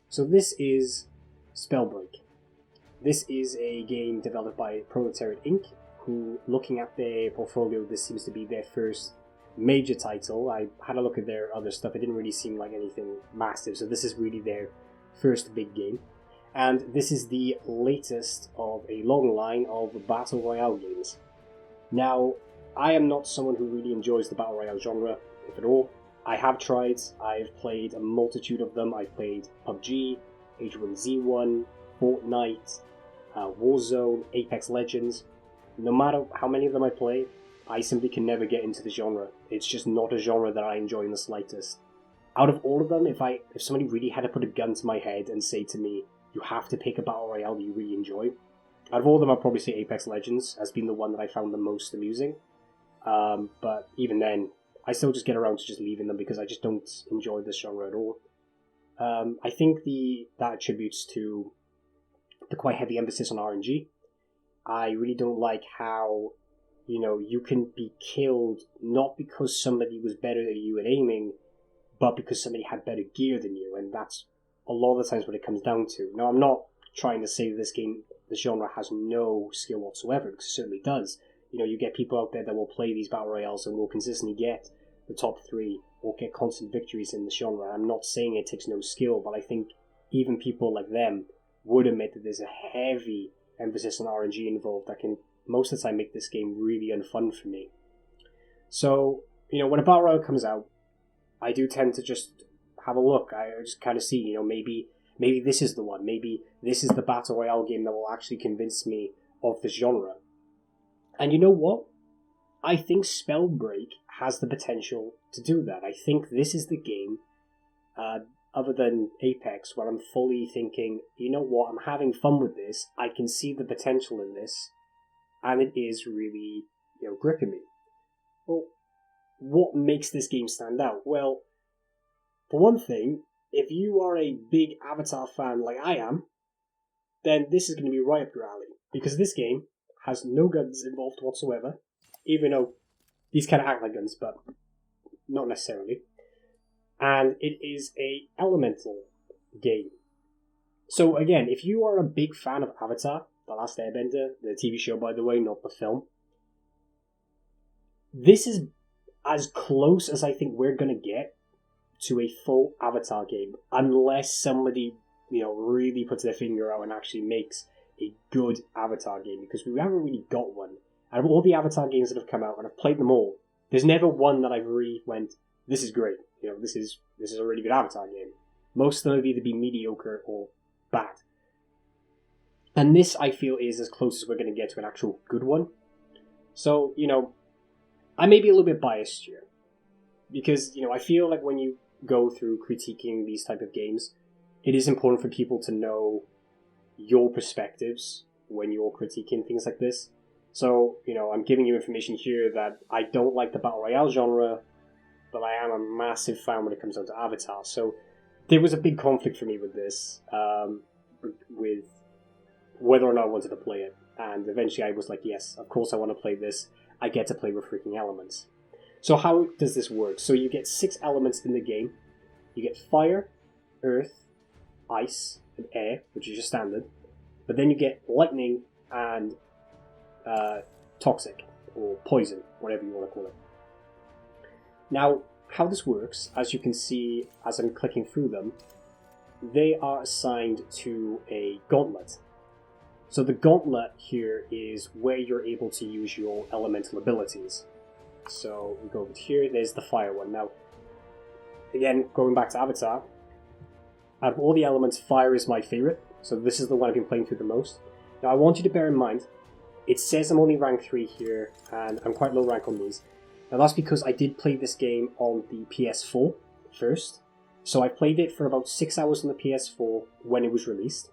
So this is Spellbreak. This is a game developed by Proletariat Inc, who, looking at their portfolio, this seems to be their first major title. I had a look at their other stuff, it didn't really seem like anything massive, so this is really their first big game. And this is the latest of a long line of Battle Royale games. Now, I am not someone who really enjoys the Battle Royale genre, if at all. I have tried, I've played a multitude of them. I've played PUBG, H1Z1, Fortnite, Warzone, Apex Legends. No matter how many of them I play, I simply can never get into the genre. It's just not a genre that I enjoy in the slightest. Out of all of them, if somebody really had to put a gun to my head and say to me, you have to pick a Battle Royale that you really enjoy, out of all of them I'd probably say Apex Legends has been the one that I found the most amusing. But even then, I still just get around to just leaving them because I just don't enjoy this genre at all. I think that attributes to the quite heavy emphasis on RNG. I really don't like how, you can be killed not because somebody was better than you at aiming, but because somebody had better gear than you, and that's a lot of the times what it comes down to. Now, I'm not trying to say this genre has no skill whatsoever, because it certainly does. You get people out there that will play these battle royales and will consistently get the top 3 or get constant victories in the genre. I'm not saying it takes no skill, but I think even people like them would admit that there's a heavy emphasis on RNG involved that can most of the time make this game really unfun for me. So, when a battle royale comes out, I do tend to just have a look. I just kind of see, maybe this is the one. Maybe this is the battle royale game that will actually convince me of this genre. And you know what? I think Spellbreak has the potential to do that. I think this is the game, other than Apex, where I'm fully thinking, you know what, I'm having fun with this, I can see the potential in this, and it is really, gripping me. Well, what makes this game stand out? Well, for one thing, if you are a big Avatar fan like I am, then this is going to be right up your alley, because this game has no guns involved whatsoever, even though these kind of act like guns, but not necessarily. And it is a elemental game. So again, if you are a big fan of Avatar, The Last Airbender, the TV show by the way, not the film, this is as close as I think we're going to get to a full Avatar game, unless somebody, really puts their finger out and actually makes a good Avatar game, because we haven't really got one. Out of all the Avatar games that have come out, and I've played them all, there's never one that I've really went, this is great, this is a really good Avatar game. Most of them have either been mediocre or bad. And this, I feel, is as close as we're going to get to an actual good one. So, I may be a little bit biased here, because, I feel like when you go through critiquing these type of games, it is important for people to know your perspectives when you're critiquing things like this. So, I'm giving you information here that I don't like the Battle Royale genre, but I am a massive fan when it comes down to Avatar. So there was a big conflict for me with this, with whether or not I wanted to play it. And eventually I was like, yes, of course I want to play this. I get to play with freaking elements. So how does this work? So you get 6 elements in the game. You get fire, earth, ice, and air, which is your standard. But then you get lightning and toxic, or poison, whatever you want to call it. Now, how this works, as you can see as I'm clicking through them, they are assigned to a gauntlet. So the gauntlet here is where you're able to use your elemental abilities. So we go over here, there's the fire one. Now, again, going back to Avatar, out of all the elements, fire is my favourite, so this is the one I've been playing through the most. Now I want you to bear in mind, it says I'm only rank 3 here, and I'm quite low rank on these. Now that's because I did play this game on the PS4 first, so I played it for about 6 hours on the PS4 when it was released,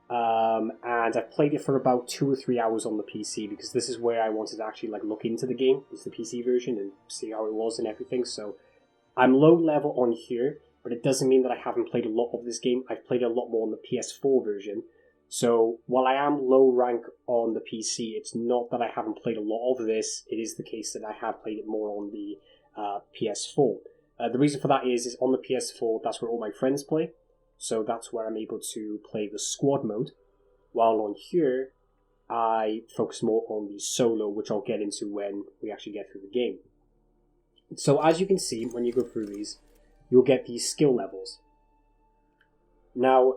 and I've played it for about 2 or 3 hours on the PC, because this is where I wanted to actually look into the game, was the PC version, and see how it was and everything. So I'm low level on here, but it doesn't mean that I haven't played a lot of this game. I've played a lot more on the PS4 version. So while I am low rank on the PC, it's not that I haven't played a lot of this. It is the case that I have played it more on the PS4. The reason for that is on the PS4, that's where all my friends play. So that's where I'm able to play the squad mode. While on here, I focus more on the solo, which I'll get into when we actually get through the game. So as you can see, when you go through these, you'll get these skill levels. Now,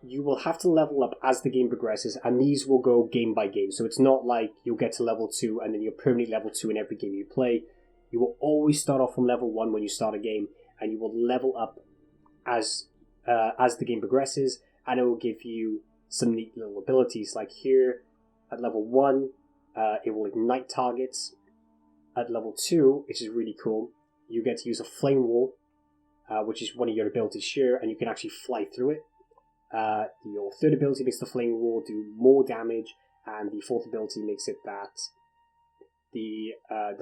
you will have to level up as the game progresses, and these will go game by game. So it's not like you'll get to level 2 and then you're permanently level 2 in every game you play. You will always start off on level 1 when you start a game, and you will level up as the game progresses, and it will give you some neat little abilities. Like here, at level 1, it will ignite targets. At level 2, which is really cool, you get to use a flame wall, which is one of your abilities here, and you can actually fly through it. Your third ability makes the flame wall do more damage, and the fourth ability makes it that the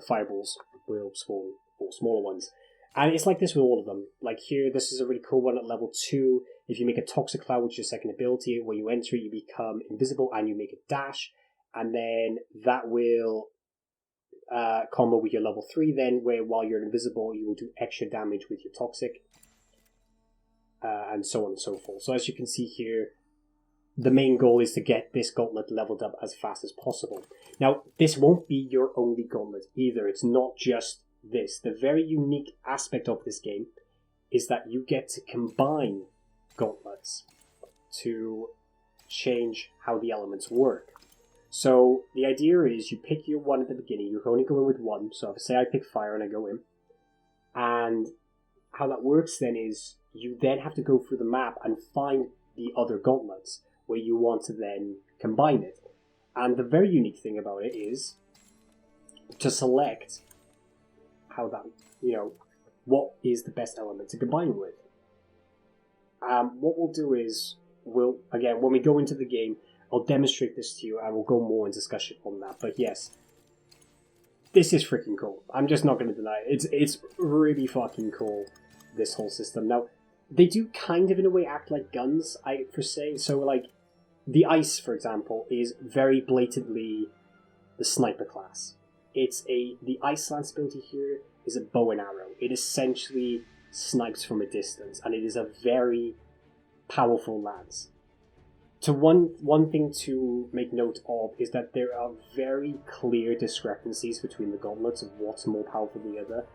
fireballs will spawn, or smaller ones. And it's like this with all of them. Like here, this is a really cool one at level 2. If you make a toxic cloud, which is your second ability, when you enter it, you become invisible and you make a dash, and then that will combo with your level 3 then, where while you're invisible, you will do extra damage with your toxic, and so on and so forth. So as you can see here, the main goal is to get this gauntlet leveled up as fast as possible. Now, this won't be your only gauntlet either. It's not just this. The very unique aspect of this game is that you get to combine gauntlets to change how the elements work. So the idea is you pick your one at the beginning. You can only go in with one. So if say I pick fire and I go in, and how that works then is you then have to go through the map and find the other gauntlets where you want to then combine it. And the very unique thing about it is to select how that, what is the best element to combine with. What we'll do is, again, when we go into the game, I'll demonstrate this to you and we'll go more in discussion on that. But yes, this is freaking cool. I'm just not going to deny it. It's really fucking cool, this whole system. Now, they do kind of in a way act like guns, per se. So like, the ice, for example, is very blatantly the sniper class. The ice lance ability here is a bow and arrow. It essentially snipes from a distance, and it is a very powerful lance. So one thing to make note of is that there are very clear discrepancies between the gauntlets of what's more powerful than the other.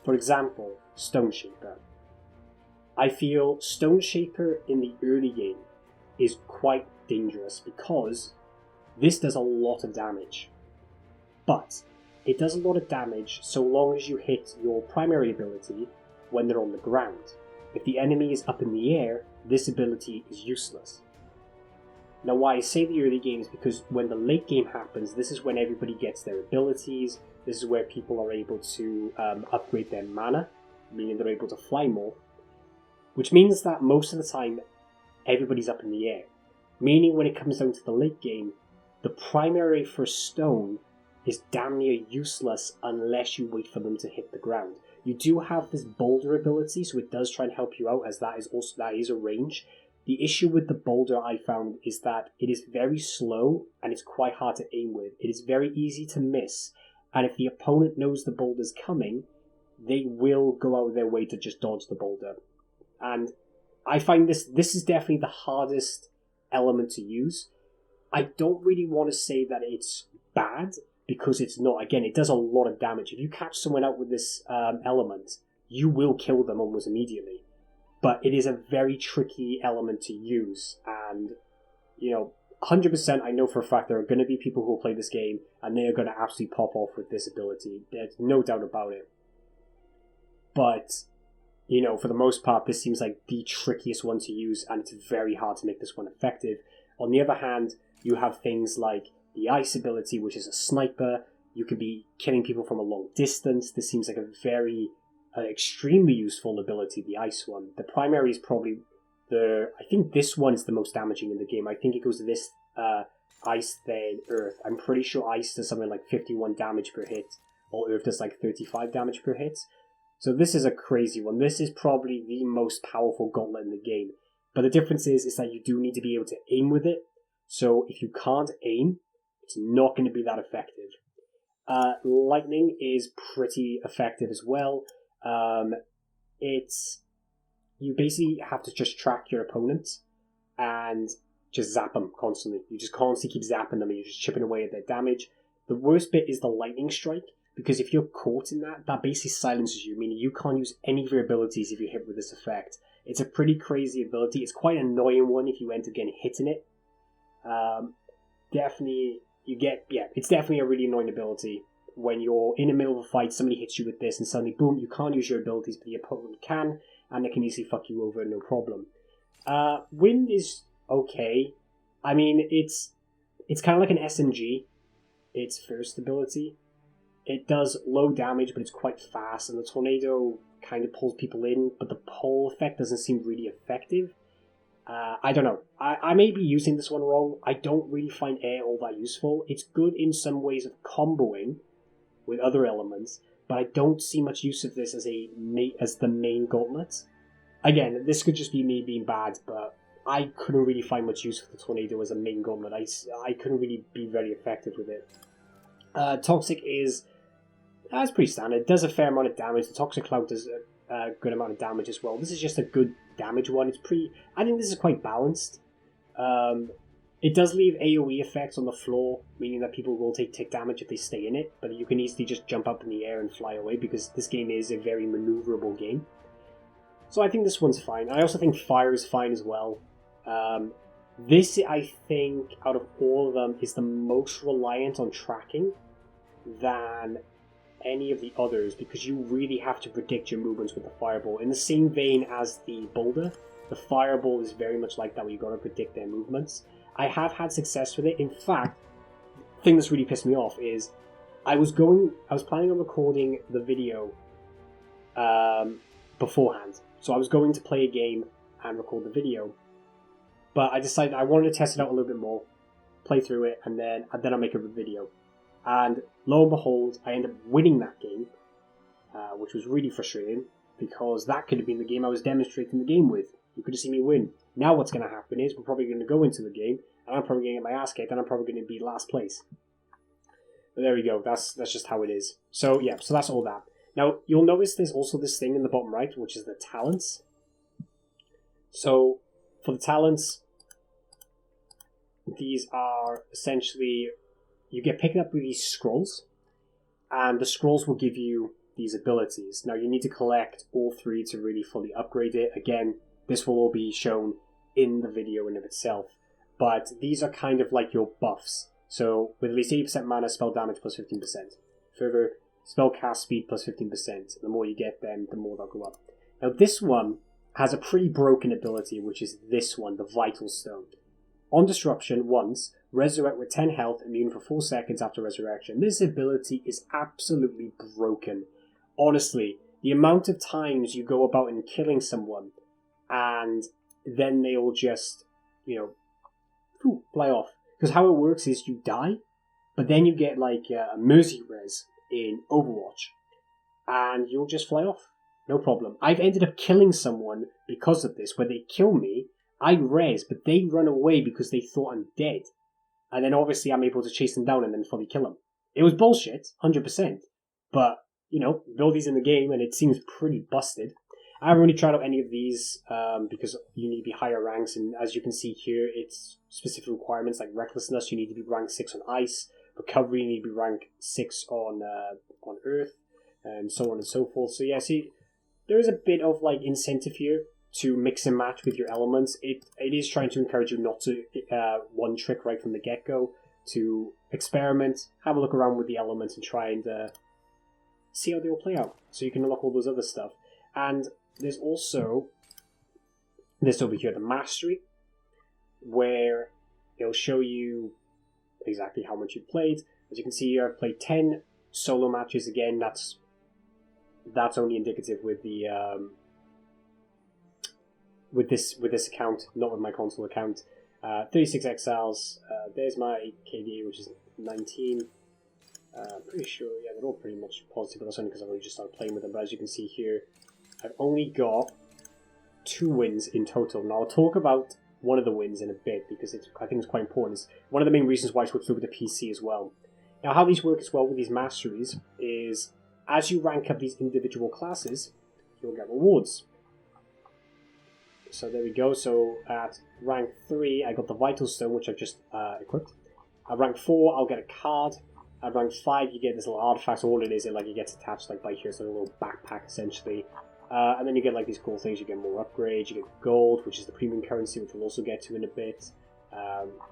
For example, Stone Shaper. I feel Stone Shaper in the early game is quite dangerous because this does a lot of damage. But it does a lot of damage so long as you hit your primary ability when they're on the ground. If the enemy is up in the air, this ability is useless. Now, why I say the early game is because when the late game happens, this is when everybody gets their abilities. This is where people are able to upgrade their mana, meaning they're able to fly more, which means that most of the time, everybody's up in the air. Meaning when it comes down to the late game, the primary for stone is damn near useless unless you wait for them to hit the ground. You do have this boulder ability, so it does try and help you out, as that is a range. The issue with the boulder I found is that it is very slow and it's quite hard to aim with. It is very easy to miss, and if the opponent knows the boulder's coming, they will go out of their way to just dodge the boulder. And I find this is definitely the hardest element to use. I don't really want to say that it's bad, because it's not. Again, it does a lot of damage. If you catch someone out with this element, you will kill them almost immediately. But it is a very tricky element to use, and 100% I know for a fact there are going to be people who will play this game and they are going to absolutely pop off with this ability. There's no doubt about it. But for the most part, this seems like the trickiest one to use, and it's very hard to make this one effective. On the other hand, you have things like the ice ability, which is a sniper. You could be killing people from a long distance. This seems like a very extremely useful ability, the ice one. The primary is probably I think this one is the most damaging in the game. I think it goes to this ice, then earth. I'm pretty sure ice does something like 51 damage per hit, while earth does like 35 damage per hit. So this is a crazy one. This is probably the most powerful gauntlet in the game. But the difference is that you do need to be able to aim with it. So if you can't aim, it's not going to be that effective. Lightning is pretty effective as well. It's you basically have to just track your opponents and just zap them constantly. You just constantly keep zapping them and you're just chipping away at their damage. The worst bit is the lightning strike, because if you're caught in that, that basically silences you, meaning you can't use any of your abilities if you're hit with this effect. It's a pretty crazy ability. It's quite an annoying one if you end up getting hit in it. It's definitely a really annoying ability. When you're in the middle of a fight, somebody hits you with this, and suddenly, boom, you can't use your abilities, but the opponent can, and they can easily fuck you over, no problem. Wind is okay. I mean, it's kind of like an SMG, its first ability. It does low damage, but it's quite fast, and the tornado kind of pulls people in, but the pull effect doesn't seem really effective. I don't know. I may be using this one wrong. I don't really find air all that useful. It's good in some ways of comboing with other elements, but I don't see much use of this as the main gauntlet. Again, this could just be me being bad, but I couldn't really find much use for the tornado as a main gauntlet. I couldn't really be very effective with it. Toxic is... That's pretty standard. It does a fair amount of damage. The Toxic Cloud does a good amount of damage as well. This is just a good damage one. I think this is quite balanced. It does leave AoE effects on the floor, meaning that people will take tick damage if they stay in it, but you can easily just jump up in the air and fly away, because this game is a very maneuverable game. So I think this one's fine. I also think Fire is fine as well. This, I think, out of all of them, is the most reliant on tracking than any of the others, because you really have to predict your movements with the Fireball. In the same vein as the Boulder, the Fireball is very much like that, where you've got to predict their movements. I have had success with it. In fact, the thing that's really pissed me off is I was planning on recording the video beforehand. So I was going to play a game and record the video, but I decided I wanted to test it out a little bit more, play through it, and then I'll make a video. And lo and behold, I ended up winning that game, which was really frustrating, because that could have been the game I was demonstrating the game with. You could have seen me win. Now what's going to happen is we're probably going to go into the game, and I'm probably going to get my ass kicked, and I'm probably going to be last place. But there we go. That's just how it is. So yeah, so that's all that. Now, you'll notice there's also this thing in the bottom right, which is the talents. So, for the talents, these are essentially... You get picked up with these scrolls, and the scrolls will give you these abilities. Now, you need to collect all 3 to really fully upgrade it. Again, this will all be shown in the video in of itself. But these are kind of like your buffs. So, with at least 80% mana, spell damage plus 15%. Further, spell cast speed plus 15%. The more you get them, the more they'll go up. Now, this one has a pretty broken ability, which is this one, the Vital Stone. On disruption, once, resurrect with 10 health, immune for 4 seconds after resurrection. This ability is absolutely broken. Honestly, the amount of times you go about and killing someone, and then they'll just, fly off. Because how it works is you die, but then you get like a mercy res in Overwatch, and you'll just fly off. No problem. I've ended up killing someone because of this, where they kill me, I res, but they run away because they thought I'm dead. And then obviously I'm able to chase them down and then fully kill them. It was bullshit, 100%. But, abilities in the game, and it seems pretty busted. I haven't really tried out any of these because you need to be higher ranks, and as you can see here, it's specific requirements like Recklessness, you need to be rank 6 on Ice, Recovery, you need to be rank 6 on Earth, and so on and so forth. So yeah, see, there is a bit of like incentive here to mix and match with your elements. It is trying to encourage you not to one trick right from the get-go, to experiment, have a look around with the elements and try and see how they all play out, so you can unlock all those other stuff. And there's also this over here, the Mastery, where it'll show you exactly how much you've played. As you can see here, I've played 10 solo matches. Again, that's only indicative with the with this account, not with my console account. 36 exiles. There's my KDA, which is 19. I'm pretty sure, yeah, they're all pretty much positive, but that's only because I've only just started playing with them. But as you can see here, I've only got 2 wins in total. Now, I'll talk about one of the wins in a bit, because I think it's quite important. It's one of the main reasons why I switched over to PC as well. Now, how these work as well with these masteries is, as you rank up these individual classes, you'll get rewards. So there we go. So at rank 3, I got the Vital Stone, which I've just equipped. At rank 4, I'll get a card. At rank 5, you get this little artifact. So all it is, it gets attached like by here. So a little backpack essentially. And then you get like these cool things. You get more upgrades. You get gold, which is the premium currency, which we'll also get to in a bit.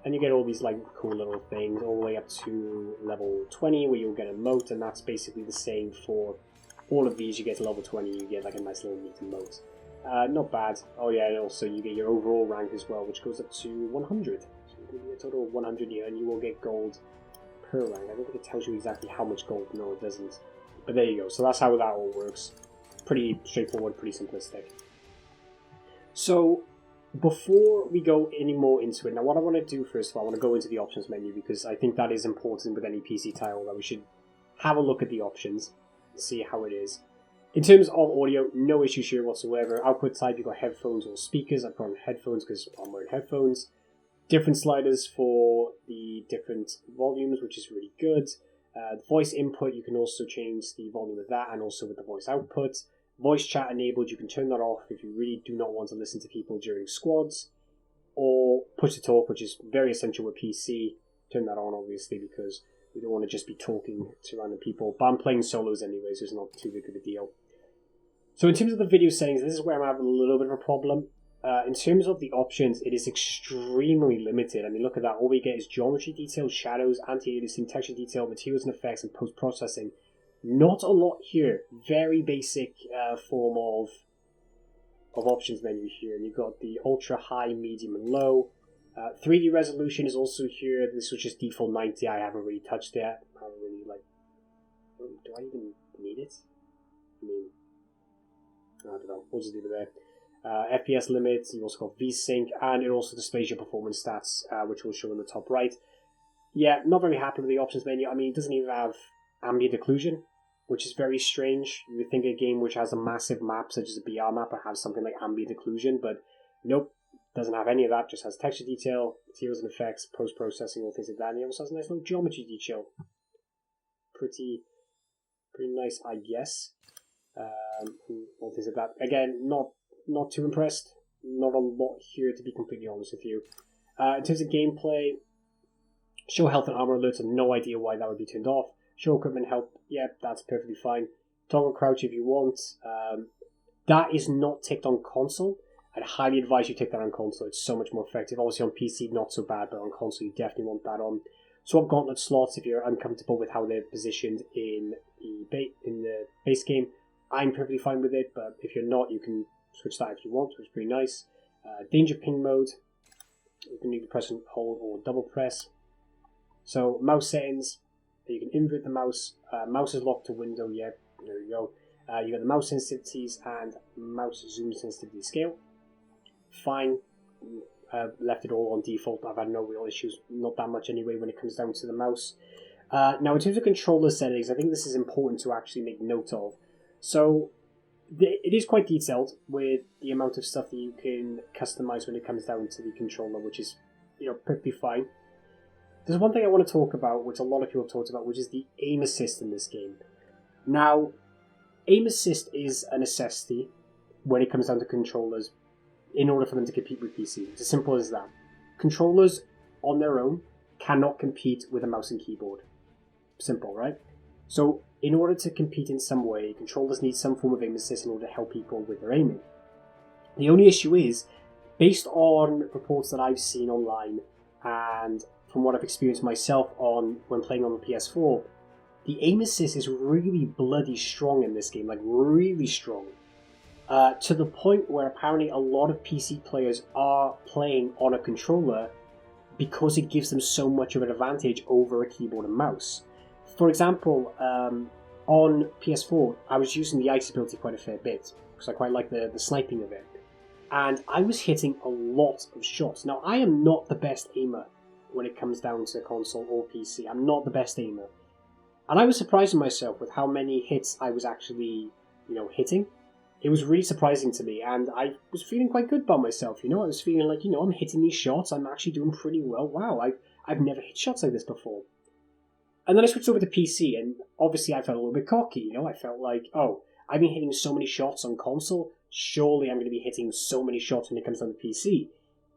And you get all these like cool little things all the way up to level 20, where you'll get a moat, and that's basically the same for all of these. You get to level 20, you get like a nice little neat moat. Not bad. Oh yeah, and also you get your overall rank as well, which goes up to 100. So you get a total of 100 here, and you will get gold per rank. I don't think it tells you exactly how much gold. No, it doesn't. But there you go. So that's how that all works. Pretty straightforward, pretty simplistic. So before we go any more into it, now what I want to do first of all, I want to go into the options menu, because I think that is important with any PC title, that we should have a look at the options, see how it is. In terms of audio, no issues here whatsoever. Output type, you've got headphones or speakers. I've got headphones because I'm wearing headphones. Different sliders for the different volumes, which is really good. The voice input, you can also change the volume of that, and also with the voice output. Voice chat enabled, you can turn that off if you really do not want to listen to people during squads. Or push to talk, which is very essential with PC. Turn that on, obviously, because we don't want to just be talking to random people. But I'm playing solos anyway, so it's not too big of a deal. So in terms of the video settings, this is where I'm having a little bit of a problem. In terms of the options, it is extremely limited. I mean, look at that. All we get is geometry detail, shadows, anti-aliasing, texture detail, materials and effects, and post-processing. Not a lot here. Very basic form of options menu here. And you've got the ultra, high, medium, and low. 3D resolution is also here. This was just default 90. I haven't really touched it. I haven't really, do I even need it? I mean, I don't know. We'll just leave it there. FPS limits, you also got VSync, and it also displays your performance stats, which will show in the top right. Yeah, not very happy with the options menu. I mean, it doesn't even have ambient occlusion, which is very strange. You would think a game which has a massive map, such as a BR map, would have something like ambient occlusion, but nope, doesn't have any of that. Just has texture detail, materials and effects, post-processing, all things like that, and it also has a nice little geometry detail. Pretty nice, I guess. All things like that. Again, not too impressed. Not a lot here, to be completely honest with you. In terms of gameplay, show health and armor alerts. I have no idea why that would be turned off. Show equipment health. Yeah, that's perfectly fine. Toggle crouch if you want. That is not ticked on console. I'd highly advise you take that on console. It's so much more effective. Obviously on PC, not so bad, but on console, you definitely want that on. Swap gauntlet slots if you're uncomfortable with how they're positioned in the base game. I'm perfectly fine with it, but if you're not, you can switch that if you want, which is pretty nice. Danger ping mode, you can either press and hold or double press. So mouse settings, you can invert the mouse. Mouse is locked to window, yeah, there you go. You got the mouse sensitivities and mouse zoom sensitivity scale. Fine, left it all on default. I've had no real issues, not that much anyway when it comes down to the mouse. Now in terms of controller settings, I think this is important to actually make note of. So it is quite detailed with the amount of stuff that you can customize when it comes down to the controller, which is, perfectly fine. There's one thing I want to talk about, which a lot of people have talked about, which is the aim assist in this game. Now, aim assist is a necessity when it comes down to controllers in order for them to compete with PC. It's as simple as that. Controllers on their own cannot compete with a mouse and keyboard. Simple, right? So, in order to compete in some way, controllers need some form of aim assist in order to help people with their aiming. The only issue is, based on reports that I've seen online, and from what I've experienced myself when playing on the PS4, the aim assist is really bloody strong in this game, like really strong. To the point where apparently a lot of PC players are playing on a controller because it gives them so much of an advantage over a keyboard and mouse. For example, on PS4, I was using the ice ability quite a fair bit, because I quite like the sniping of it. And I was hitting a lot of shots. Now, I am not the best aimer when it comes down to console or PC. I'm not the best aimer. And I was surprising myself with how many hits I was actually, hitting. It was really surprising to me, and I was feeling quite good about myself, I was feeling like, I'm hitting these shots, I'm actually doing pretty well. Wow, I've never hit shots like this before. And then I switched over to PC, and obviously I felt a little bit cocky, I felt like, oh, I've been hitting so many shots on console, surely I'm going to be hitting so many shots when it comes down to PC.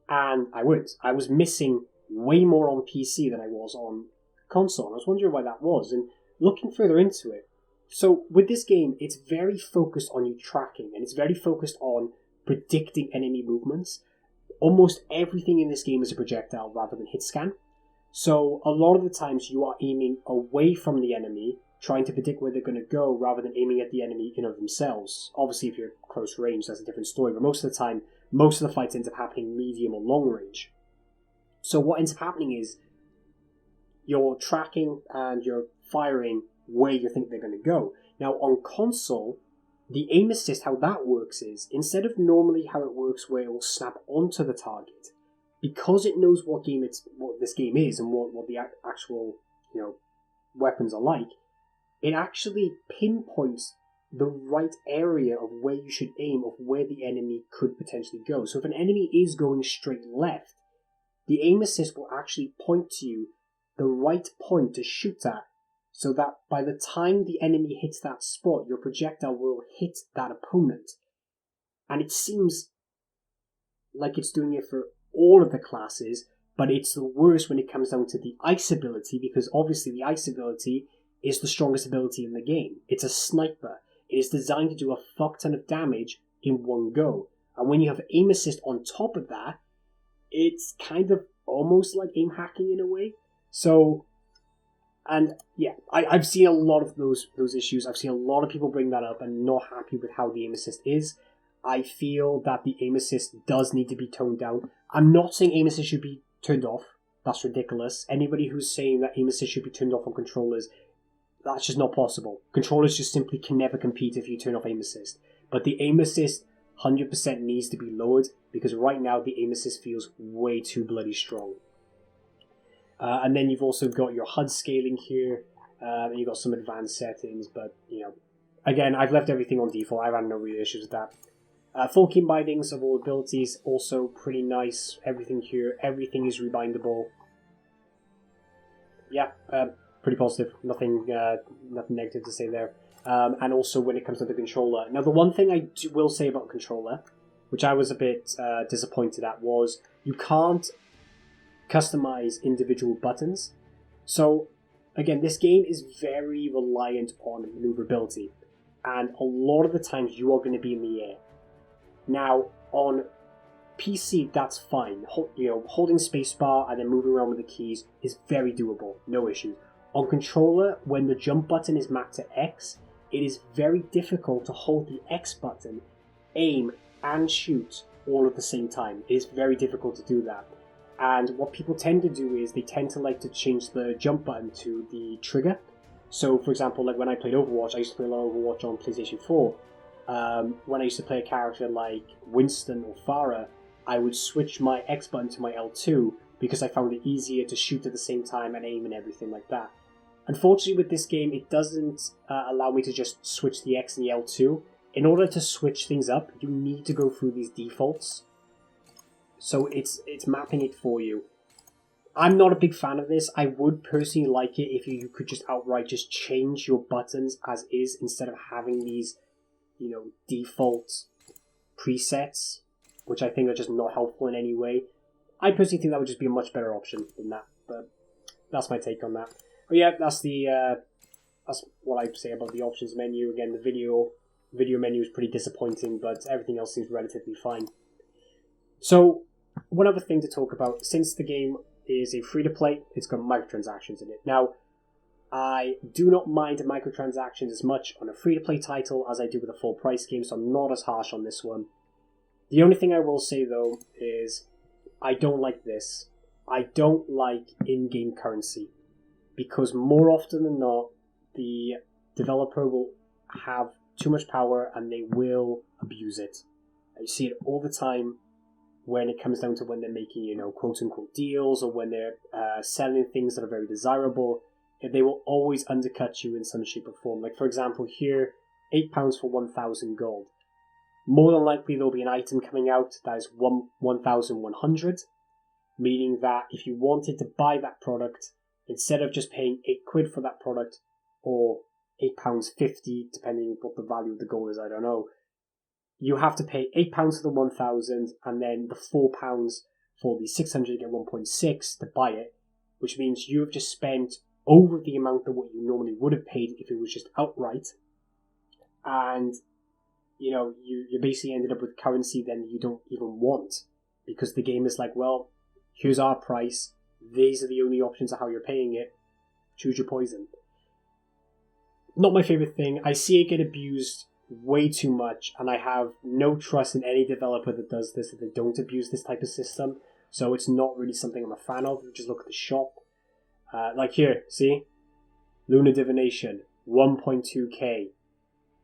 And I weren't. I was missing way more on PC than I was on console. I was wondering why that was, and looking further into it. So with this game, it's very focused on you tracking, and it's very focused on predicting enemy movements. Almost everything in this game is a projectile rather than hit scan. So a lot of the times you are aiming away from the enemy, trying to predict where they're going to go rather than aiming at the enemy in of themselves. Obviously, if you're close range, that's a different story, but most of the time, most of the fights ends up happening medium or long range. So what ends up happening is you're tracking and you're firing where you think they're going to go. Now, on console, the aim assist, how that works is, instead of normally how it works where it will snap onto the target, because it knows what this game is and what the actual weapons are like, it actually pinpoints the right area of where you should aim, of where the enemy could potentially go. So if an enemy is going straight left, the aim assist will actually point to you the right point to shoot at, so that by the time the enemy hits that spot, your projectile will hit that opponent. And it seems like it's doing it for all of the classes, but it's the worst when it comes down to the ice ability, because obviously the ice ability is the strongest ability in the game. It's a sniper. It is designed to do a fuck ton of damage in one go. And when you have aim assist on top of that, it's kind of almost like aim hacking in a way. So, and yeah, I've seen a lot of those issues. I've seen a lot of people bring that up and not happy with how the aim assist is. I feel that the aim assist does need to be toned down. I'm not saying aim assist should be turned off. That's ridiculous. Anybody who's saying that aim assist should be turned off on controllers, that's just not possible. Controllers just simply can never compete if you turn off aim assist. But the aim assist 100% needs to be lowered, because right now the aim assist feels way too bloody strong. And then you've also got your HUD scaling here, and you've got some advanced settings, but, again, I've left everything on default. I've had no real issues with that. Full key bindings of all abilities, also pretty nice. Everything here, everything is rebindable. Yeah, pretty positive. Nothing negative to say there. And also when it comes to the controller. Now, the one thing I will say about the controller, which I was a bit disappointed at, was you can't customize individual buttons. So, again, this game is very reliant on maneuverability. And a lot of the times you are going to be in the air. Now, on PC, that's fine. Holding spacebar and then moving around with the keys is very doable. No issues. On controller, when the jump button is mapped to X, it is very difficult to hold the X button, aim, and shoot all at the same time. It is very difficult to do that. And what people tend to do is they tend to like to change the jump button to the trigger. So, for example, like when I played Overwatch, I used to play a lot of Overwatch on PlayStation 4. When I used to play a character like Winston or Farah, I would switch my X button to my L2 because I found it easier to shoot at the same time and aim and everything like that. Unfortunately, with this game, it doesn't allow me to just switch the X and the L2. In order to switch things up, you need to go through these defaults. So it's mapping it for you. I'm not a big fan of this. I would personally like it if you could just outright just change your buttons as is instead of having these, default presets, which I think are just not helpful in any way. I personally think that would just be a much better option than that. But that's my take on that. But yeah, that's what I say about the options menu. Again, the video menu is pretty disappointing, but everything else seems relatively fine. So, one other thing to talk about, since the game is a free-to-play, it's got microtransactions in it. Now, I do not mind microtransactions as much on a free-to-play title as I do with a full-price game, so I'm not as harsh on this one. The only thing I will say, though, is I don't like this. I don't like in-game currency, because more often than not, the developer will have too much power and they will abuse it. I see it all the time when it comes down to when they're making, quote-unquote deals, or when they're selling things that are very desirable. They will always undercut you in some shape or form. Like, for example, here, £8 for 1,000 gold. More than likely, there'll be an item coming out that is 1,100, meaning that if you wanted to buy that product, instead of just paying £8 for that product, or £8.50, depending what the value of the gold is, I don't know, you have to pay £8 for the 1,000 and then the £4 for the 600 to get 1.6 to buy it, which means you have just spent over the amount of what you normally would have paid if it was just outright. And, you basically ended up with currency then you don't even want, because the game is like, well, here's our price, these are the only options of how you're paying it, choose your poison. Not my favourite thing. I see it get abused way too much, and I have no trust in any developer that does this, that they don't abuse this type of system, so it's not really something I'm a fan of. Just look at the shop. Like here, see? Lunar Divination, 1.2k.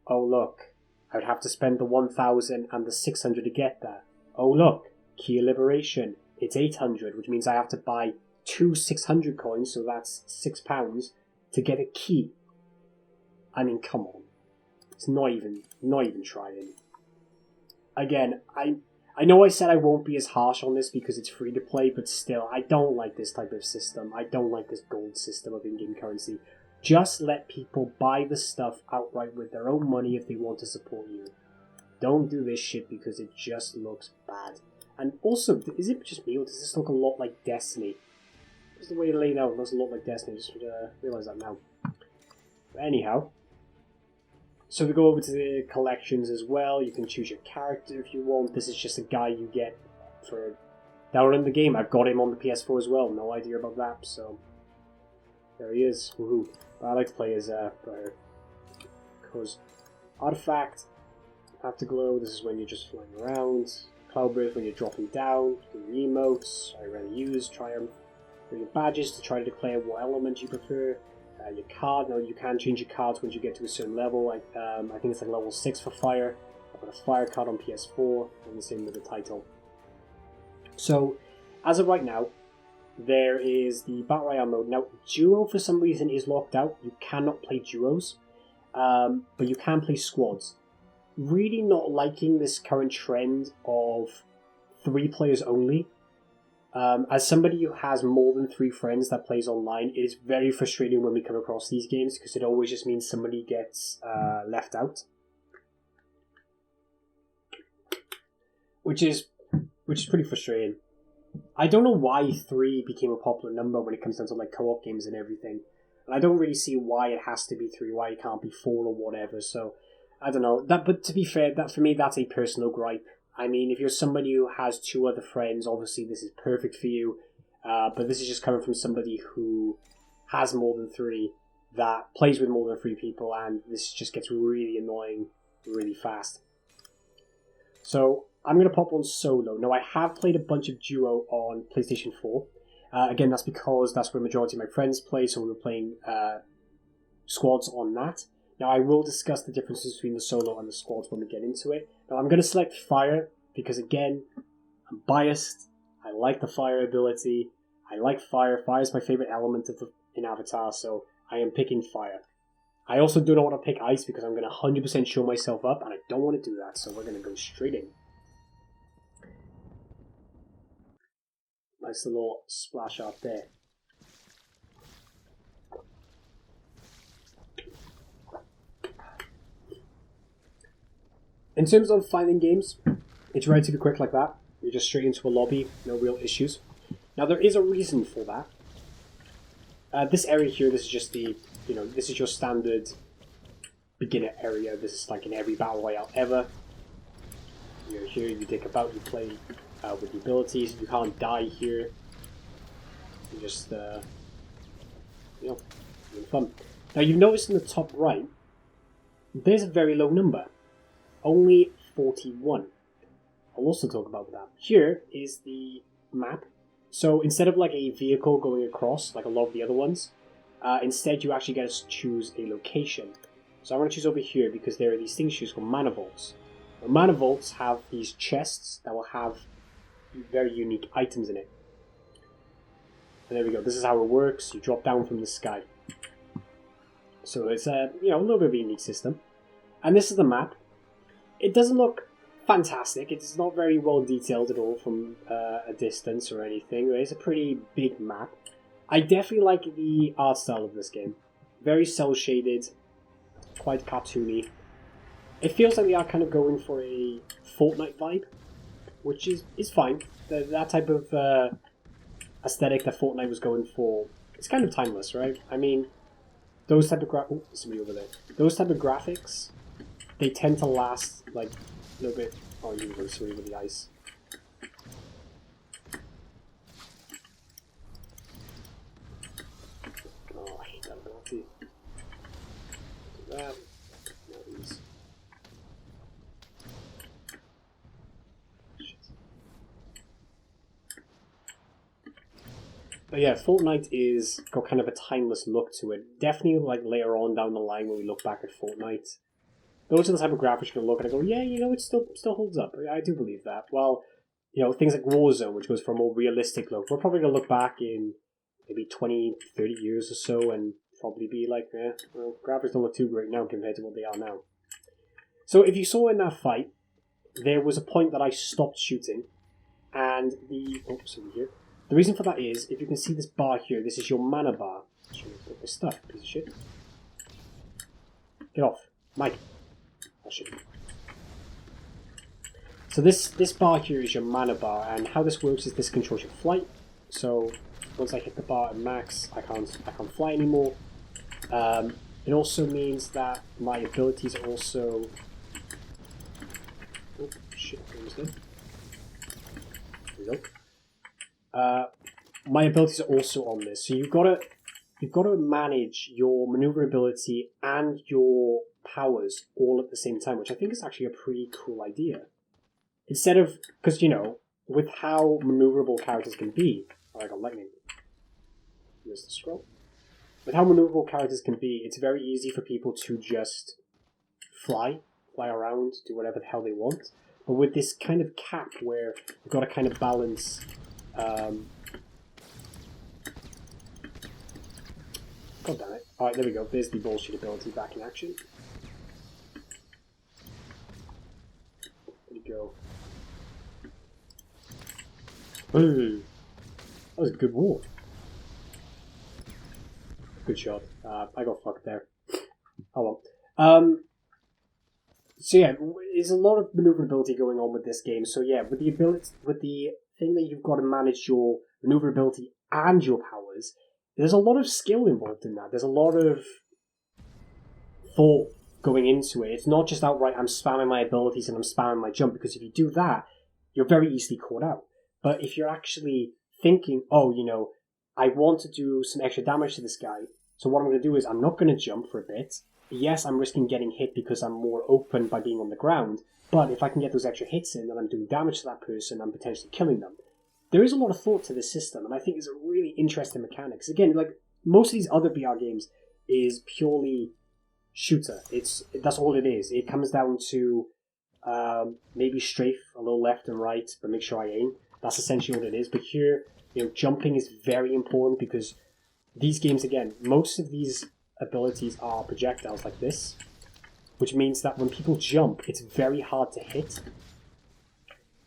Oh look, I would have to spend the 1,000 and the 600 to get that. Oh look, Key of Liberation, it's 800, which means I have to buy 2 600 coins, so that's £6, to get a key. I mean, come on. It's not even trying. Again, I know I said I won't be as harsh on this because it's free to play, but still, I don't like this type of system. I don't like this gold system of in-game currency. Just let people buy the stuff outright with their own money if they want to support you. Don't do this shit because it just looks bad. And also, is it just me or does this look a lot like Destiny? Just the way it laid out, it looks a lot like Destiny. I just realised that now. But anyhow, so we go over to the collections as well. You can choose your character if you want. This is just a guy you get for downloading the game. I've got him on the PS4 as well. No idea about that, so there he is. Woohoo! But I like to play as player because Artifact, Afterglow. This is when you're just flying around. Cloudburst when you're dropping down. Doing the emotes. I rarely use Triumph. Your badges to try to declare what element you prefer. Your card, now you can change your cards once you get to a certain level. I think it's like level 6 for fire. I've got a fire card on PS4, and the same with the title. So, as of right now, there is the Battle Royale mode. Now, Duo for some reason is locked out. You cannot play duos, but you can play squads. Really not liking this current trend of 3 players only. As somebody who has more than 3 friends that plays online, it is very frustrating when we come across these games because it always just means somebody gets left out, which is pretty frustrating. I don't know why 3 became a popular number when it comes down to like co-op games and everything, and I don't really see why it has to be 3, why it can't be 4 or whatever. So I don't know that, but to be fair, that for me that's a personal gripe. I mean, if you're somebody who has 2 other friends, obviously this is perfect for you. But this is just coming from somebody who has more than 3, that plays with more than 3 people, and this just gets really annoying really fast. So I'm going to pop on solo. Now, I have played a bunch of duo on PlayStation 4. Again, that's because that's where the majority of my friends play, so we were playing squads on that. Now, I will discuss the differences between the solo and the squads when we get into it. Now, I'm going to select fire because, again, I'm biased. I like the fire ability. I like fire. Fire is my favorite element in Avatar, so I am picking fire. I also do not want to pick ice because I'm going to 100% show myself up, and I don't want to do that, so we're going to go straight in. Nice little splash art there. In terms of finding games, it's relatively quick like that. You're just straight into a lobby, no real issues. Now there is a reason for that. This area here, this is just this is your standard beginner area. This is like in every battle royale ever. You're here, you dig about, you play with the abilities. You can't die here. You just, having fun. Now you've noticed in the top right, there's a very low number. Only 41. I'll also talk about that. Here is the map. So instead of like a vehicle going across, like a lot of the other ones, instead you actually get to choose a location. So I'm going to choose over here because there are these things called mana vaults. Now, mana vaults have these chests that will have very unique items in it. And there we go. This is how it works. You drop down from the sky. So it's a little bit of a unique system. And this is the map. It doesn't look fantastic. It's not very well detailed at all from a distance or anything. It's a pretty big map. I definitely like the art style of this game. Very cel-shaded, quite cartoony. It feels like they are kind of going for a Fortnite vibe, which is fine. That type of aesthetic that Fortnite was going for, it's kind of timeless, right? I mean, those type of somebody over there. Those type of graphics, they tend to last like a little bit. Oh, you can go through with the ice. Oh, I hate that ability. Do that. No, these. Shit. But yeah, Fortnite is got kind of a timeless look to it. Definitely, like later on down the line when we look back at Fortnite, those are the type of graphics you're gonna look at and go, yeah, you know, it still holds up. I do believe that. Well, you know, things like Warzone, which goes for a more realistic look, we're probably gonna look back in maybe 20, 30 years or so and probably be like, well, graphics don't look too great now compared to what they are now. So if you saw in that fight, there was a point that I stopped shooting, and the reason for that is, if you can see this bar here, this is your mana bar. Put this stuff, piece of shit. Get off, Mike. Oh shit. So this bar here is your mana bar, and how this works is this controls your flight. So once I hit the bar at max, I can't fly anymore. It also means that my abilities are also. Oh shit! Almost dead. There we go. My abilities are also on this, so you've got to manage your maneuverability and your powers all at the same time, which I think is actually a pretty cool idea. Instead of, because you know, with how maneuverable characters can be, oh, I got lightning. Here's the scroll. With how maneuverable characters can be, it's very easy for people to just fly around, do whatever the hell they want. But with this kind of cap where you've got to kind of balance. God damn it. Alright, there we go. There's the bullshit ability back in action. There we go. Ooh. That was a good wall. Good shot. I got fucked there. Oh well. So yeah, there's a lot of maneuverability going on with this game. So yeah, with the thing that you've got to manage your maneuverability and your powers, there's a lot of skill involved in that. There's a lot of thought going into it. It's not just outright, I'm spamming my abilities and I'm spamming my jump, because if you do that, you're very easily caught out. But if you're actually thinking, oh, you know, I want to do some extra damage to this guy, so what I'm going to do is I'm not going to jump for a bit. Yes, I'm risking getting hit because I'm more open by being on the ground, but if I can get those extra hits in and I'm doing damage to that person, I'm potentially killing them. There is a lot of thought to this system, and I think it's a really interesting mechanics. Again, like most of these other BR games is purely shooter. That's all it is. It comes down to maybe strafe a little left and right, but make sure I aim. That's essentially what it is. But here, you know, jumping is very important because these games, again, most of these abilities are projectiles like this, which means that when people jump, it's very hard to hit.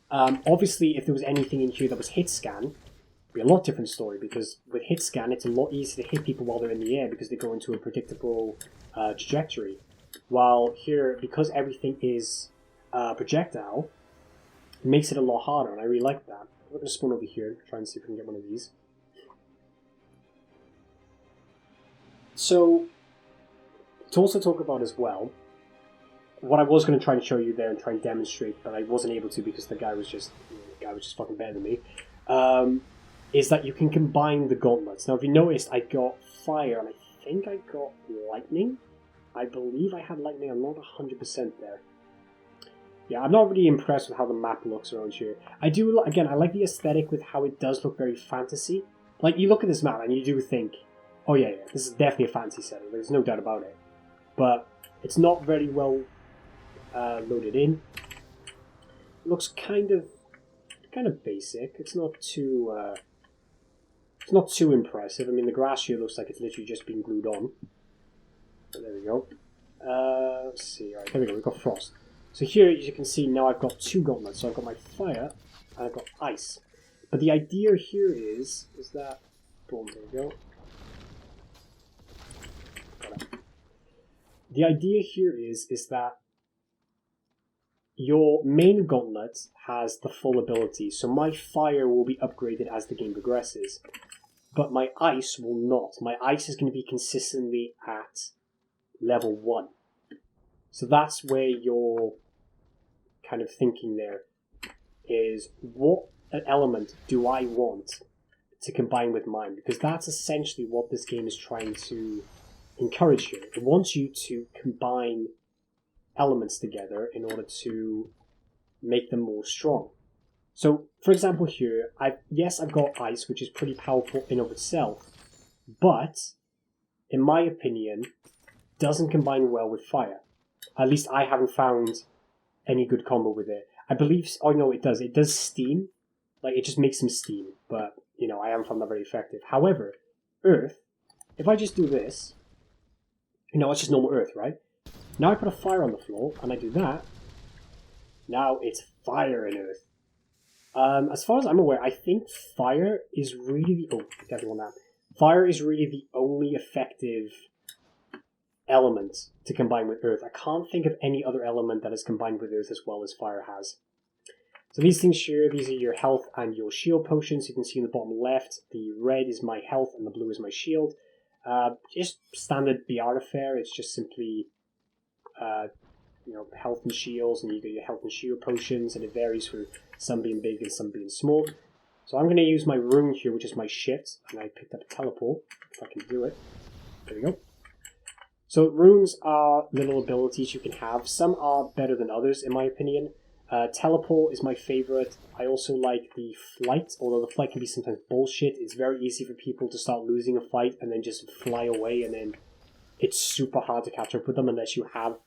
Obviously, if there was anything in here that was hit scan, it'd be a lot different story, because with hit scan, it's a lot easier to hit people while they're in the air because they go into a predictable trajectory. While here, because everything is projectile, it makes it a lot harder, and I really like that. I'm going to spawn over here, try and see if we can get one of these. So, to also talk about as well, what I was going to try and show you there and try and demonstrate, but I wasn't able to because the guy was just fucking better than me, is that you can combine the gauntlets. Now, if you noticed, I got fire, and I think I got lightning. I believe I had lightning. I'm not 100% there. Yeah, I'm not really impressed with how the map looks around here. I do, again, I like the aesthetic with how it does look very fantasy. Like, you look at this map and you do think, oh yeah, this is definitely a fantasy setting. There's no doubt about it. But it's not very well loaded in. It looks kind of basic. It's not too impressive. I mean, the grass here looks like it's literally just been glued on. But there we go. Let's see. All right, there we go. We've got frost. So here, as you can see, now I've got two gauntlets. So I've got my fire and I've got ice. But the idea here is that, boom, there we go. The idea here is that your main gauntlet has the full ability, so my fire will be upgraded as the game progresses. But my ice will not. My ice is going to be consistently at level 1. So that's where your kind of thinking there is, what element do I want to combine with mine? Because that's essentially what this game is trying to encourage you. It wants you to combine elements together in order to make them more strong. So, for example here, I've got ice, which is pretty powerful in of itself, but, in my opinion, doesn't combine well with fire. At least I haven't found any good combo with it. I believe, oh no, it does. It does steam. Like, it just makes some steam, but, you know, I haven't found that very effective. However, earth, if I just do this, you know, it's just normal earth, right? Now I put a fire on the floor, and I do that. Now it's fire and earth. As far as I'm aware, I think fire is really Fire is really the only effective element to combine with earth. I can't think of any other element that is combined with earth as well as fire has. So these things here, these are your health and your shield potions. You can see in the bottom left, the red is my health and the blue is my shield. Just standard BR affair. It's just simply you know, health and shields, and you get your health and shield potions, and it varies for some being big and some being small. So I'm going to use my rune here, which is my shift, and I picked up a teleport, if I can do it. There we go. So runes are little abilities you can have. Some are better than others, in my opinion. Teleport is my favourite. I also like the flight, although the flight can be sometimes bullshit. It's very easy for people to start losing a fight and then just fly away, and then it's super hard to catch up with them unless you have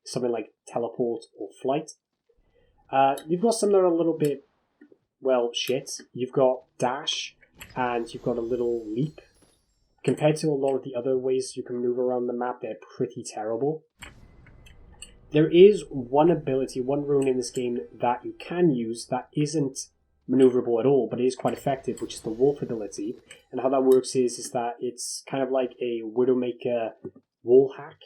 something like teleport or flight. You've got some that are a little bit, well, shit. You've got dash, and you've got a little leap. Compared to a lot of the other ways you can move around the map, they're pretty terrible. There is one ability, one rune in this game that you can use that isn't maneuverable at all, but it is quite effective, which is the wolf ability. And how that works is that it's kind of like a Widowmaker wall hack.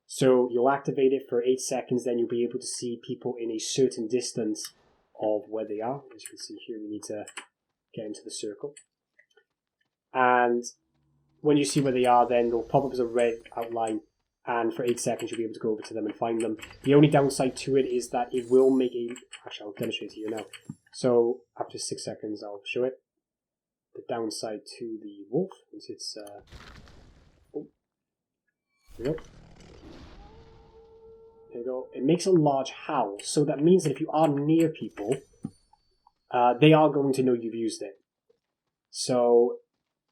So you'll activate it for 8 seconds, then you'll be able to see people in a certain distance of where they are. As you can see here, we need to get into the circle. And when you see where they are, then they'll pop up as a red outline, and for 8 seconds you'll be able to go over to them and find them. The only downside to it is that it will make a... Actually, I'll demonstrate to you now. So after 6 seconds, I'll show it. The downside to the wolf is it's... Oh. There we go. There you go. It makes a large howl, so that means that if you are near people, they are going to know you've used it. So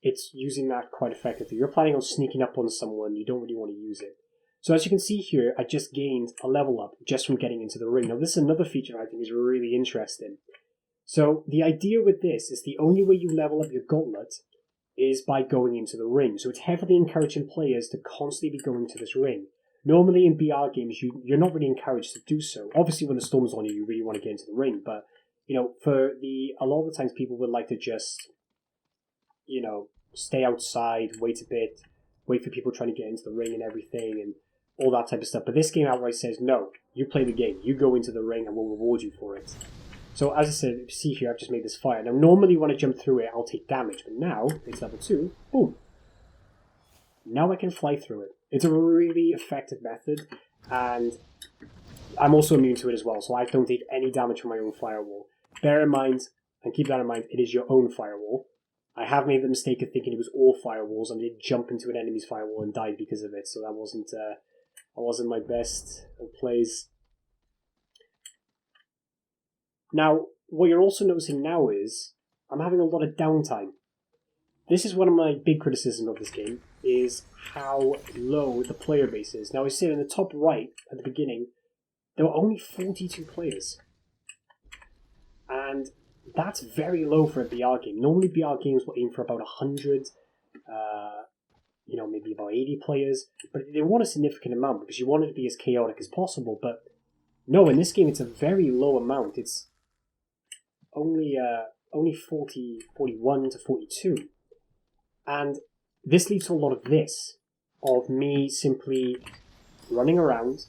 it's using that quite effectively. You're planning on sneaking up on someone, you don't really want to use it. So as you can see here, I just gained a level up just from getting into the ring. Now this is another feature I think is really interesting. So the idea with this is the only way you level up your gauntlet is by going into the ring. So it's heavily encouraging players to constantly be going to this ring. Normally in BR games, you're not really encouraged to do so. Obviously when the storm's on you, you really want to get into the ring. But, you know, a lot of the times people would like to just, you know, stay outside, wait a bit, wait for people trying to get into the ring and everything and all that type of stuff. But this game outright says, no, you play the game. You go into the ring and we'll reward you for it. So as I said, you see here, I've just made this fire. Now normally when I jump through it, I'll take damage. But now, it's level 2, boom. Now I can fly through it. It's a really effective method, and I'm also immune to it as well, so I don't take any damage from my own firewall. Bear in mind, and keep that in mind, it is your own firewall. I have made the mistake of thinking it was all firewalls, and did jump into an enemy's firewall and died because of it, so that wasn't my best of plays. Now, what you're also noticing now is, I'm having a lot of downtime. This is one of my big criticisms of this game, is how low the player base is. Now I see in the top right, at the beginning, there were only 42 players. And that's very low for a BR game. Normally BR games will aim for about 100, you know, maybe about 80 players. But they want a significant amount because you want it to be as chaotic as possible. But no, in this game it's a very low amount. It's only 41 to 42. And this leads to a lot of this, of me simply running around,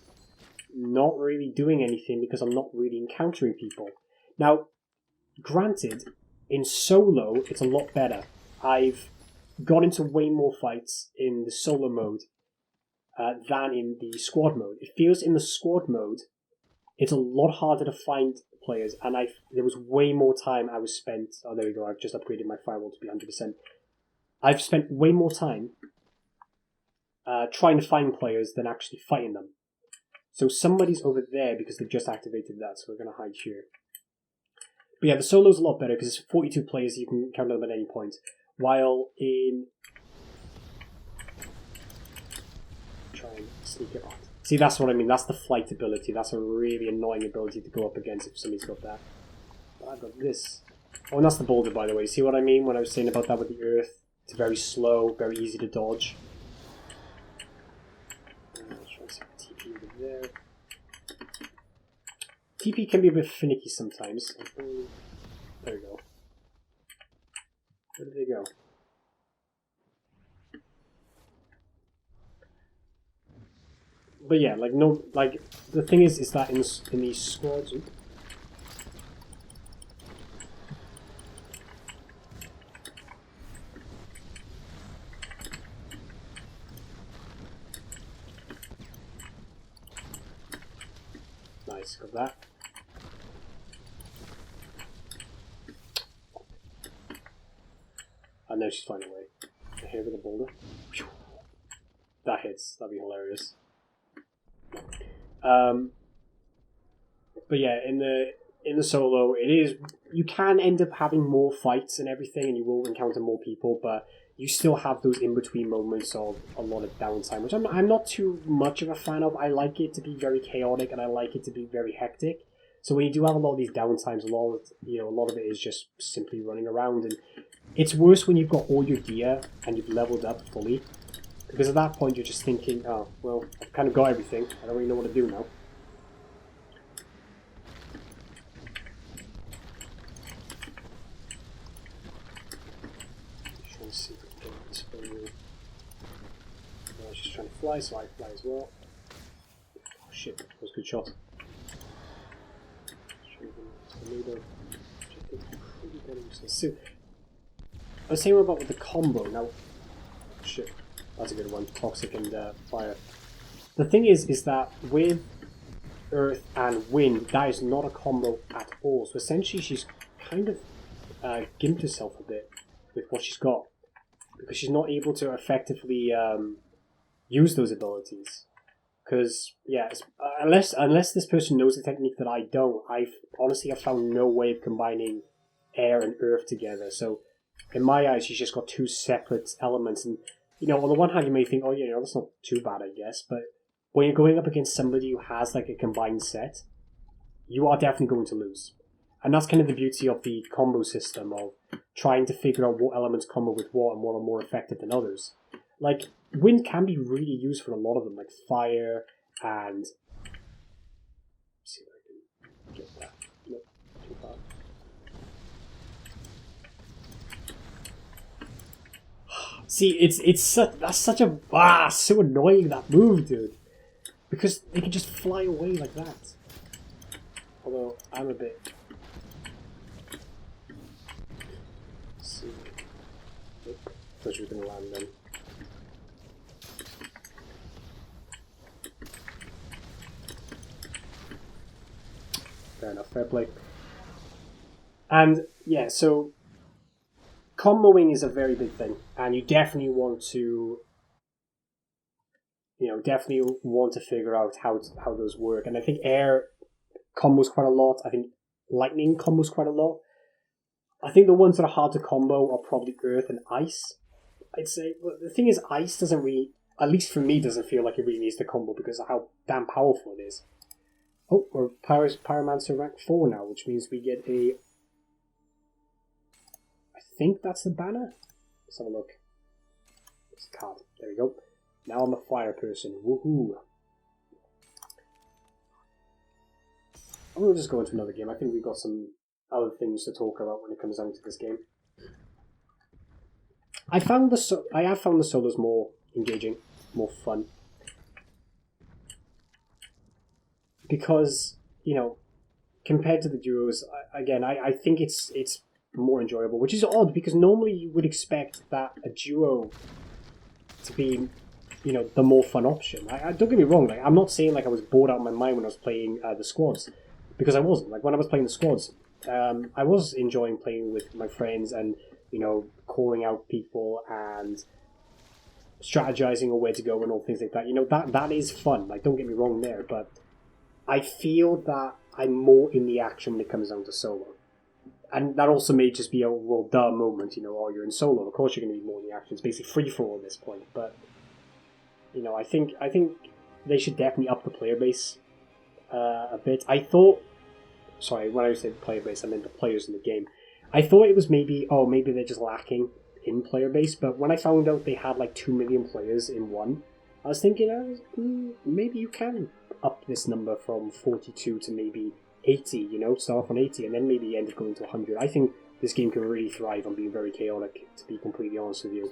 not really doing anything because I'm not really encountering people. Now, granted, in solo, it's a lot better. I've got into way more fights in the solo mode than in the squad mode. It feels in the squad mode, it's a lot harder to find players, and there was way more time I was spent. Oh, there we go. I've just upgraded my firewall to be 100%. I've spent way more time trying to find players than actually fighting them. So somebody's over there because they've just activated that, so we're going to hide here. But yeah, the solo's a lot better because it's 42 players, you can count them at any point. While in... Try and sneak it on. See, that's what I mean, that's the flight ability. That's a really annoying ability to go up against if somebody's got that. But I've got this. Oh, and that's the boulder, by the way. See what I mean when I was saying about that with the earth? It's very slow, very easy to dodge. TP over there. TP can be a bit finicky sometimes. There we go. Where did they go? But yeah, like no, like the thing is that in these squads. Nice, got that. And now she's finding a way. I hit with a boulder. That hits. That'd be hilarious. But yeah, in the solo, it is, you can end up having more fights and everything, and you will encounter more people, but you still have those in-between moments of a lot of downtime, which I'm not too much of a fan of. I like it to be very chaotic, and I like it to be very hectic. So when you do have a lot of these downtimes, a lot of it is just simply running around, and it's worse when you've got all your gear and you've leveled up fully, because at that point you're just thinking, oh, well, I've kind of got everything, I don't really know what to do now. Trying to see if I can get this for you. I was just trying to fly, so I fly as well. Oh shit, that was a good shot. I was saying about with the combo now. Shit, that's a good one. Toxic and fire. The thing is that with earth and wind, that is not a combo at all. So essentially, she's kind of gimped herself a bit with what she's got because she's not able to effectively use those abilities. Because yeah, unless this person knows the technique that I don't, I've found no way of combining air and earth together. So in my eyes, she's just got two separate elements, and on the one hand, you may think, oh, that's not too bad, I guess, but when you're going up against somebody who has like a combined set, you are definitely going to lose. And that's kind of the beauty of the combo system of trying to figure out what elements combo with what and what are more effective than others. Like, wind can be really used for a lot of them, like fire and... Let's see if I can get that. Nope, too far. See, that's such a so annoying, that move, dude. Because they can just fly away like that. Although I'm a bit. Let's see. Nope. Thought you were gonna land then. Fair enough, fair play. And yeah, so comboing is a very big thing, and you definitely want to, figure out how those work. And I think air combos quite a lot. I think lightning combos quite a lot. I think the ones that are hard to combo are probably earth and ice, I'd say. But the thing is, ice doesn't really, at least for me, doesn't feel like it really needs to combo because of how damn powerful it is. Oh, we're Pyromancer rank 4 now, which means we get a... I think that's the banner? Let's have a look. It's a card. There we go. Now I'm a fire person. Woohoo! I'm going to just go into another game. I think we've got some other things to talk about when it comes down to this game. I have found the solos more engaging, more fun. because, compared to the duos, I think it's more enjoyable, which is odd because normally you would expect that a duo to be, the more fun option. Don't get me wrong, like, I'm not saying like I was bored out of my mind when I was playing the squads, because I wasn't. Like when I was playing the squads, I was enjoying playing with my friends and calling out people and strategizing on where to go and all things like that. That is fun. Like don't get me wrong there, but I feel that I'm more in the action when it comes down to solo. And that also may just be a duh moment, oh, you're in solo. Of course you're going to be more in the action. It's basically free for all at this point. But, I think they should definitely up the player base a bit. I thought, sorry, when I said player base, I meant the players in the game. I thought it was maybe they're just lacking in player base. But when I found out they had like 2 million players in one, I was thinking, maybe you can up this number from 42 to maybe 80, start off on 80 and then maybe end up going to 100. I think this game can really thrive on being very chaotic, to be completely honest with you.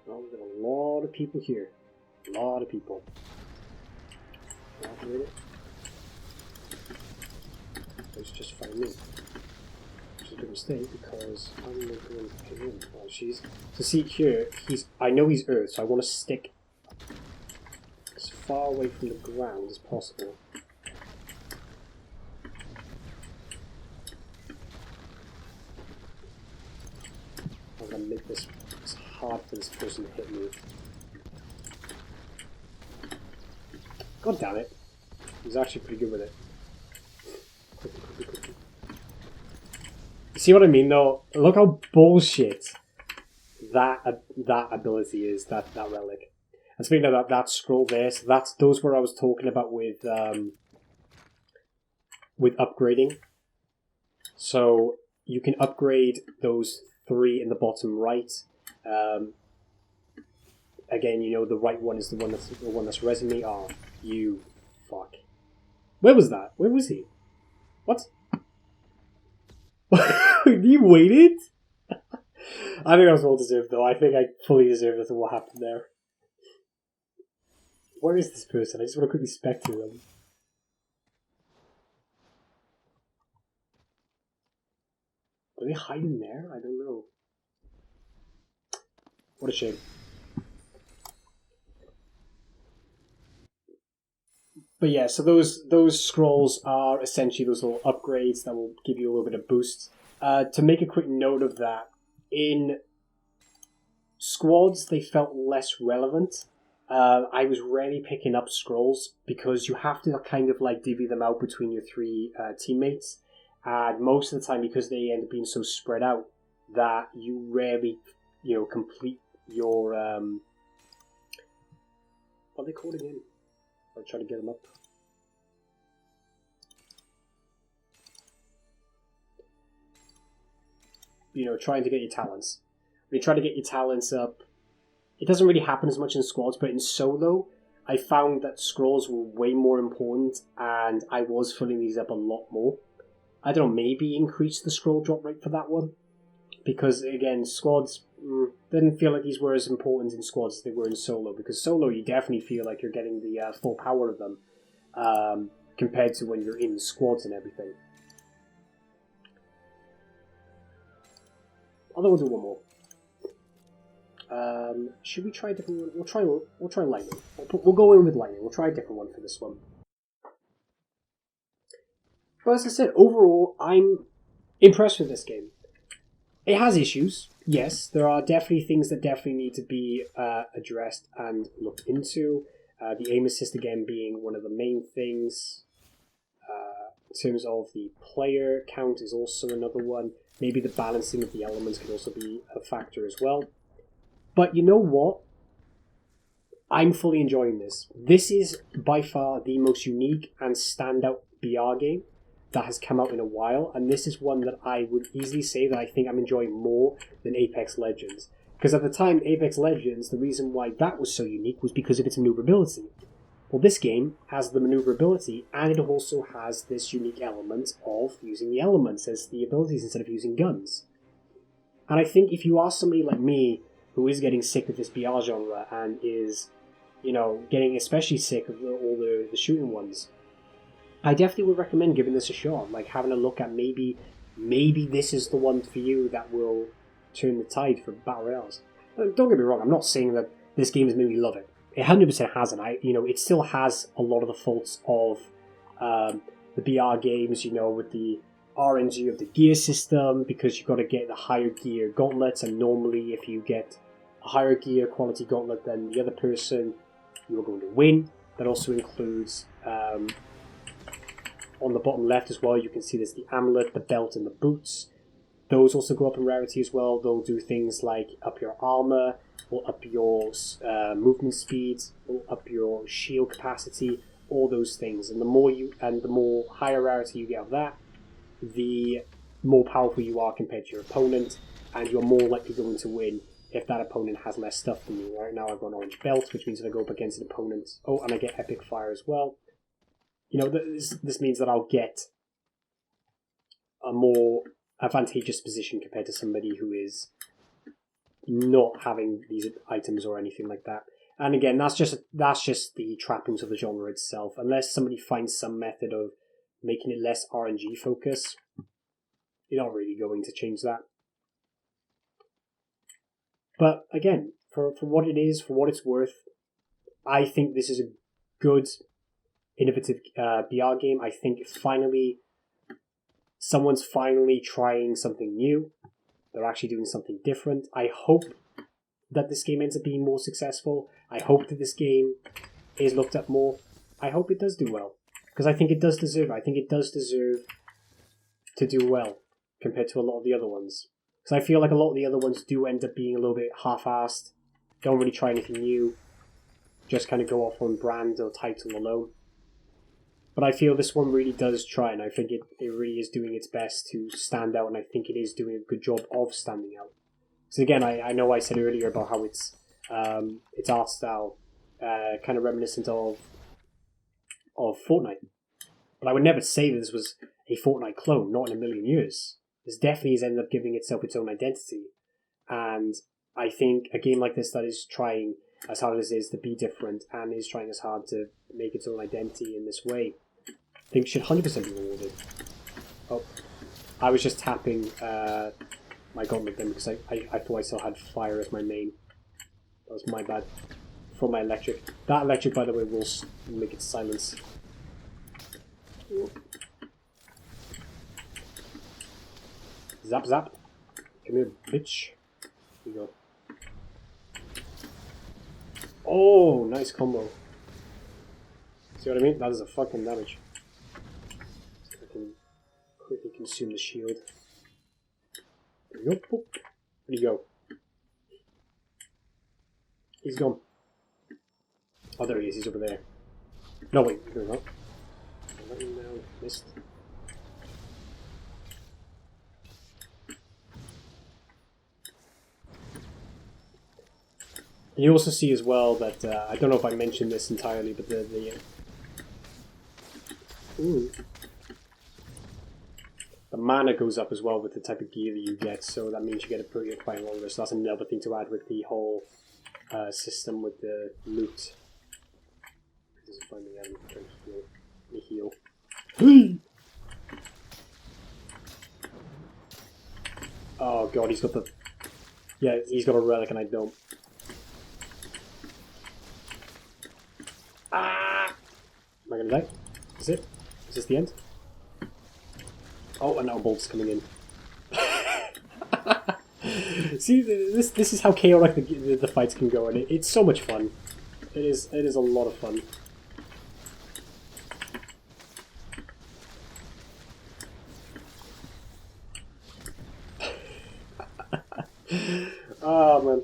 Well, we've got a lot of people here. A lot of people. Let's just find me. Which is a good mistake because I'm not going to hit him. Oh, she's... So see here, I know he's Earth, so I want to stick as far away from the ground as possible. I'm going to make this as hard for this person to hit me. God damn it. He's actually pretty good with it. Quickly. You see what I mean though? Look how bullshit that ability is, that relic. And speaking of that scroll there, so those were I was talking about with upgrading. So you can upgrade those 3 in the bottom right. Again, the right one is the one that's resing me. Oh, you fuck. Where was that? Where was he? What? You waited? I think that was well deserved though. I think I fully deserved it for what happened there. Where is this person? I just want to quickly spectate them. Are they hiding there? I don't know. What a shame. But yeah, so those scrolls are essentially those little upgrades that will give you a little bit of boost. To make a quick note of that, in squads they felt less relevant. I was rarely picking up scrolls because you have to kind of like divvy them out between your 3 teammates, and most of the time because they end up being so spread out that you rarely complete your what are they called again? I'll try to get them up. Trying to get your talents. When you try to get your talents up, it doesn't really happen as much in squads, but in solo, I found that scrolls were way more important, and I was filling these up a lot more. I don't know, maybe increase the scroll drop rate for that one, because again, squads didn't feel like these were as important in squads as they were in solo, because solo you definitely feel like you're getting the full power of them compared to when you're in squads and everything. Although we'll do one more. Should we try a different one? We'll try lightning. We'll go in with lightning. We'll try a different one for this one. Well, as I said, overall, I'm impressed with this game. It has issues, yes. There are definitely things that definitely need to be addressed and looked into. The aim assist again being one of the main things. In terms of the player count is also another one. Maybe the balancing of the elements could also be a factor as well. But you know what? I'm fully enjoying this. This is by far the most unique and standout BR game that has come out in a while, and this is one that I would easily say that I think I'm enjoying more than Apex Legends. Because at the time, Apex Legends, the reason why that was so unique was because of its maneuverability. Well, this game has the maneuverability, and it also has this unique element of using the elements as the abilities instead of using guns. And I think if you are somebody like me, who is getting sick of this BR genre and is you know, getting especially sick of all the shooting ones. I definitely would recommend giving this a shot, like having a look at maybe this is the one for you that will turn the tide for battle royales. Don't get me wrong, I'm not saying that this game has made me love it. It 100% hasn't. It still has a lot of the faults of the BR games, with the RNG of the gear system, because you've got to get the higher gear gauntlets, and normally if you get a higher gear quality gauntlet than the other person, you're going to win. That also includes, on the bottom left as well, you can see there's the amulet, the belt, and the boots. Those also go up in rarity as well. They'll do things like up your armor, or up your movement speed, or up your shield capacity, all those things. And the more higher rarity you get of that, the more powerful you are compared to your opponent, and you're more likely going to win if that opponent has less stuff than you. Right now I've got an orange belt, which means if I go up against an opponent, and I get epic fire as well. This means that I'll get a more advantageous position compared to somebody who is not having these items or anything like that. And again, that's just the trappings of the genre itself. Unless somebody finds some method of making it less RNG focus, you're not really going to change that. But again, for what it is, for what it's worth, I think this is a good, innovative BR game. I think someone's finally trying something new. They're actually doing something different. I hope that this game ends up being more successful. I hope that this game is looked at more. I hope it does do well, because I think it does deserve it. I think it does deserve to do well compared to a lot of the other ones. Because I feel like a lot of the other ones do end up being a little bit half-assed, don't really try anything new, just kind of go off on brand or title alone. But I feel this one really does try, and I think it really is doing its best to stand out, and I think it is doing a good job of standing out. So again, I know I said earlier about how its art style kind of reminiscent of Fortnite, but I would never say that this was a Fortnite clone, not in a million years. This definitely has ended up giving itself its own identity, and I think a game like this that is trying as hard as it is to be different and is trying as hard to make its own identity in this way, I think should 100% be rewarded. Oh, I was just tapping my gauntlet then because I thought I still had fire as my main. That was my bad. For my electric. That electric, by the way, will make it silence. Zap zap. Come here, bitch. Here we go. Oh, nice combo. See what I mean? That is a fucking damage. I can quickly consume the shield. There we go. Oh, where'd he go? He's gone. Oh, there he is. He's over there. No, wait. Here we go. No, missed. And you also see as well that, I don't know if I mentioned this entirely, but the mana goes up as well with the type of gear that you get, so that means you get a pretty quite longer, so that's another thing to add with the whole system with the loot. This is finally trying to heal. Oh god, he's got the... Yeah, he's got a relic and I don't. Ah! Am I gonna die? Is it? Is this the end? Oh, and now Bolt's coming in. See, this is how chaotic the fights can go, and it's so much fun. It is a lot of fun. Oh man.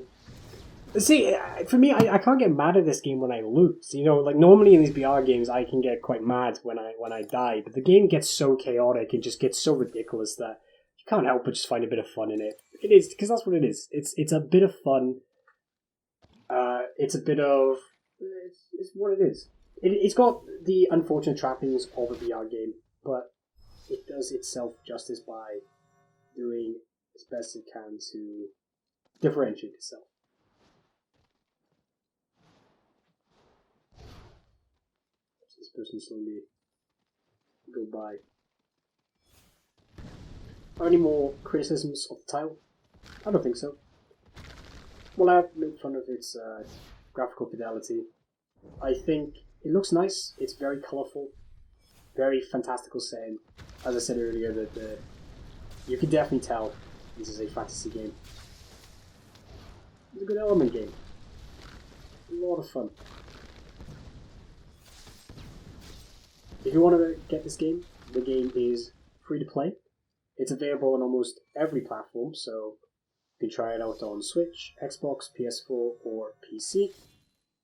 See, for me, I can't get mad at this game when I lose. Like normally in these BR games, I can get quite mad when I die, but the game gets so chaotic and just gets so ridiculous that you can't help but just find a bit of fun in it. It is, because that's what it is. It's a bit of fun. It's a bit of... It's what it is. It's got the unfortunate trappings of a VR game, but it does itself justice by doing as best it can to differentiate itself. person slowly go by. Are any more criticisms of the title? I don't think so. Well, I've made fun of its graphical fidelity. I think it looks nice. It's very colourful, very fantastical setting. As I said earlier, that you can definitely tell this is a fantasy game. It's a good element game. A lot of fun. If you want to get this game, the game is free to play. It's available on almost every platform, so you can try it out on Switch, Xbox, PS4, or PC.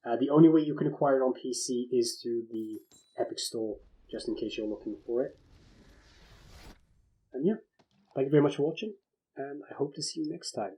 The only way you can acquire it on PC is through the Epic Store, just in case you're looking for it. And yeah, thank you very much for watching, and I hope to see you next time.